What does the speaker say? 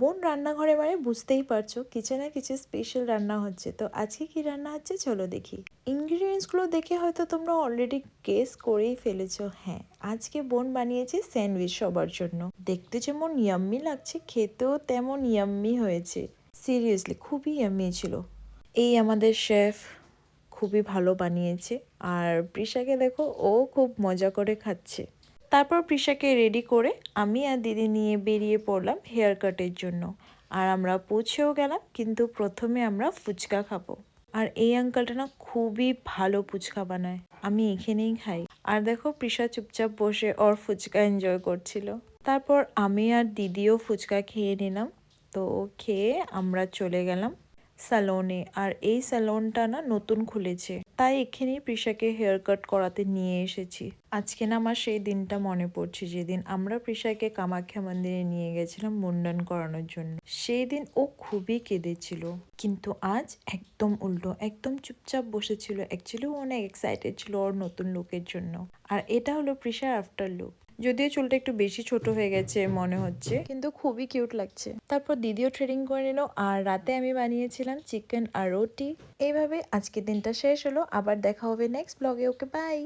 বোন রান্নাঘরে মানে বুঝতেই পারছো কিচেনে কিছু স্পেশাল রান্না হচ্ছে। তো আজকে কি রান্না হচ্ছে চলো দেখি। ইনগ্রিডিয়েন্টসগুলো দেখে হয়তো তোমরা অলরেডি গেস করেই ফেলেছো। হ্যাঁ, আজকে বোন বানিয়েছে স্যান্ডউইচ সবার জন্য। দেখতে যেমন ইয়াম্মি লাগছে, খেতেও তেমন ইয়াম্মি হয়েছে। সিরিয়াসলি খুবই ইয়াম্মি ছিল। এই আমাদের শেফ খুবই ভালো বানিয়েছে। আর প্রিশাকে দেখো, ও খুব মজা করে খাচ্ছে। তারপর প্রিশাকে রেডি করে আমি আর দিদি নিয়ে বেরিয়ে পড়লাম হেয়ার কাটের জন্য। আর আমরা পৌঁছেও গেলাম, কিন্তু প্রথমে আমরা ফুচকা খাবো। আর এই আঙ্কেলটা না খুবই ভালো ফুচকা বানায়, আমি এখানেই খাই। আর দেখো প্রিশা চুপচাপ বসে ওর ফুচকা এনজয় করছিল। তারপর আমি আর দিদিও ফুচকা খেয়ে নিলাম। তো খেয়ে আমরা চলে গেলাম স্যালনে। আর এই স্যালনটা না নতুন খুলেছে, তাই এখানেই প্রিশাকে হেয়ার কাট করাতে নিয়ে এসেছি। আজকে না আমার সেই দিনটা মনে পড়ছে যেদিন আমরা প্রিশাকে কামাখ্যা মন্দিরে নিয়ে গেছিলাম মুন্ডন করানোর জন্য। সেই দিন ও খুবই কেঁদেছিল, কিন্তু আজ একদম উল্টো, একদম চুপচাপ বসেছিল। অ্যাকচুয়ালি ও অনেক এক্সাইটেড ছিল ওর নতুন লুকের জন্য। আর এটা হলো প্রিশার আফটার লুক। যদিও চুলটা একটু বেশি ছোট হয়ে গেছে মনে হচ্ছে, কিন্তু খুবই কিউট লাগছে। তারপর দিদিও ট্রেডিং করে নিল। আর রাতে আমি বানিয়েছিলাম চিকেন আর রুটি। এইভাবে আজকের দিনটা শেষ হলো। আবার দেখা হবে নেক্সট ব্লগে। Okay bye.